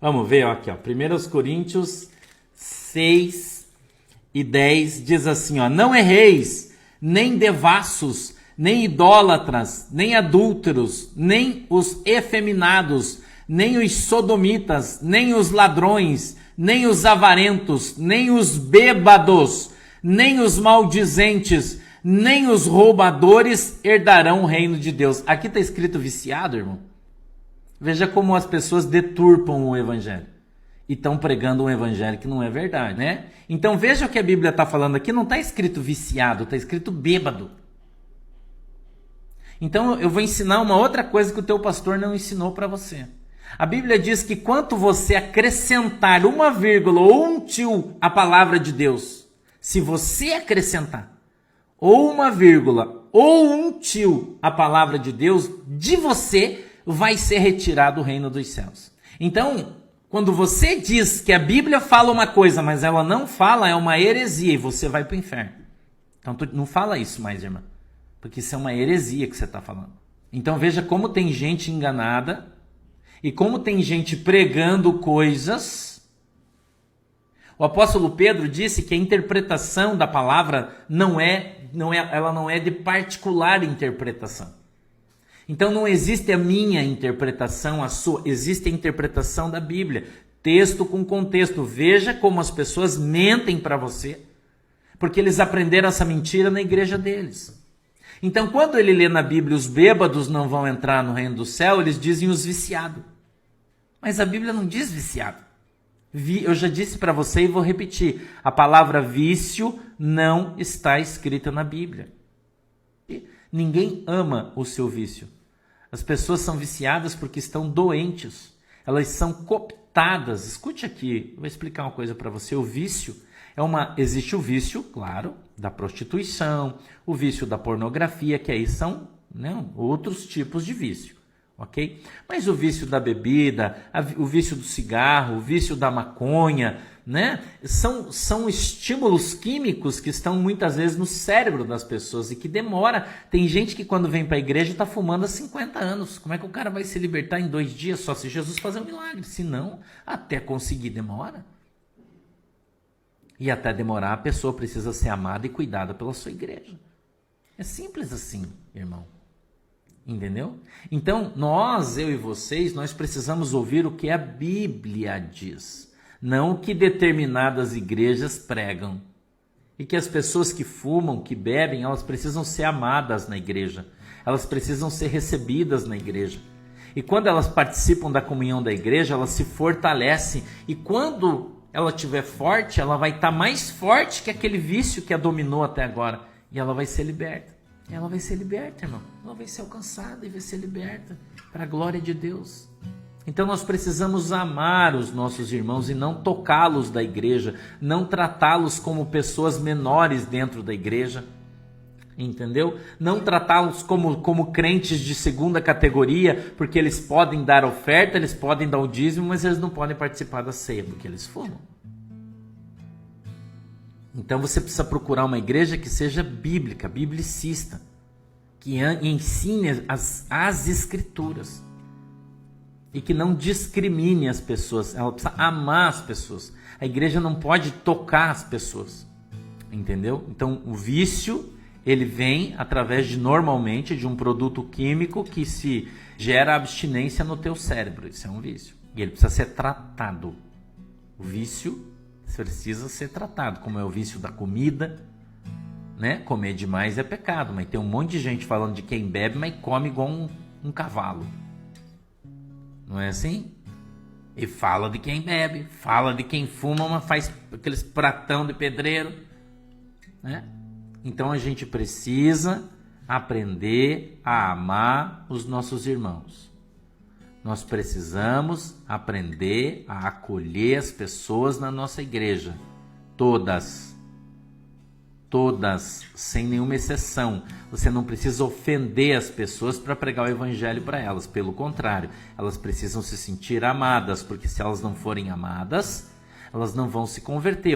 Vamos ver, ó, aqui, ó. 1 Coríntios 6:10 diz assim, ó: não erreis, nem devassos, nem idólatras, nem adúlteros, nem os efeminados, nem os sodomitas, nem os ladrões, nem os avarentos, nem os bêbados, nem os maldizentes, nem os roubadores herdarão o reino de Deus. Aqui está escrito viciado, irmão. Veja como as pessoas deturpam o evangelho e estão pregando um evangelho que não é verdade, né? Então veja o que a Bíblia está falando aqui, não está escrito viciado, está escrito bêbado. Então eu vou ensinar uma outra coisa que o teu pastor não ensinou para você. A Bíblia diz que quanto você acrescentar uma vírgula ou um tio à palavra de Deus, se você acrescentar ou uma vírgula ou um tio à palavra de Deus, de você vai ser retirado o reino dos céus. Então, quando você diz que a Bíblia fala uma coisa, mas ela não fala, é uma heresia e você vai para o inferno. Então, não fala isso mais, irmã, porque isso é uma heresia que você está falando. Então, veja como tem gente enganada e como tem gente pregando coisas. O apóstolo Pedro disse que a interpretação da palavra ela não é de particular interpretação. Então não existe a minha interpretação, a sua, existe a interpretação da Bíblia, texto com contexto. Veja como as pessoas mentem para você, porque eles aprenderam essa mentira na igreja deles. Então quando ele lê na Bíblia os bêbados não vão entrar no reino do céu, eles dizem os viciados. Mas a Bíblia não diz viciado. Eu já disse para você e vou repetir, a palavra vício não está escrita na Bíblia. Ninguém ama o seu vício. As pessoas são viciadas porque estão doentes. Elas são cooptadas. Escute aqui, eu vou explicar uma coisa para você. O vício existe o vício, claro, da prostituição, o vício da pornografia, que aí são, né, outros tipos de vício, ok? Mas o vício da bebida, o vício do cigarro, o vício da maconha, né? São estímulos químicos que estão muitas vezes no cérebro das pessoas e que demora. Tem gente que quando vem para a igreja está fumando há 50 anos. Como é que o cara vai se libertar em 2 dias? Só se Jesus fazer um milagre. Se não, até conseguir demora. E até demorar, a pessoa precisa ser amada e cuidada pela sua igreja. É simples assim, irmão. Entendeu? Então, eu e vocês, nós precisamos ouvir o que a Bíblia diz. Não o que determinadas igrejas pregam. E que as pessoas que fumam, que bebem, elas precisam ser amadas na igreja. Elas precisam ser recebidas na igreja. E quando elas participam da comunhão da igreja, elas se fortalecem. E quando ela estiver forte, ela vai estar mais forte que aquele vício que a dominou até agora. E ela vai ser liberta. Ela vai ser liberta, irmão. Ela vai ser alcançada e vai ser liberta para a glória de Deus. Então nós precisamos amar os nossos irmãos e não tocá-los da igreja, não tratá-los como pessoas menores dentro da igreja, entendeu? Não tratá-los como crentes de segunda categoria, porque eles podem dar oferta, eles podem dar o dízimo, mas eles não podem participar da ceia, porque eles fumam. Então você precisa procurar uma igreja que seja bíblica, biblicista, que ensine as escrituras. E que não discrimine as pessoas, ela precisa amar as pessoas. A igreja não pode tocar as pessoas, entendeu? Então o vício, ele vem através normalmente de um produto químico que se gera abstinência no teu cérebro. Isso é um vício. E ele precisa ser tratado. O vício precisa ser tratado, como é o vício da comida, né? Comer demais é pecado, mas tem um monte de gente falando de quem bebe, mas come igual um cavalo. Não é assim? E fala de quem bebe, fala de quem fuma, mas faz aqueles pratão de pedreiro, né? Então a gente precisa aprender a amar os nossos irmãos. Nós precisamos aprender a acolher as pessoas na nossa igreja. Todas, sem nenhuma exceção. Você não precisa ofender as pessoas para pregar o evangelho para elas. Pelo contrário, elas precisam se sentir amadas, porque se elas não forem amadas, elas não vão se converter.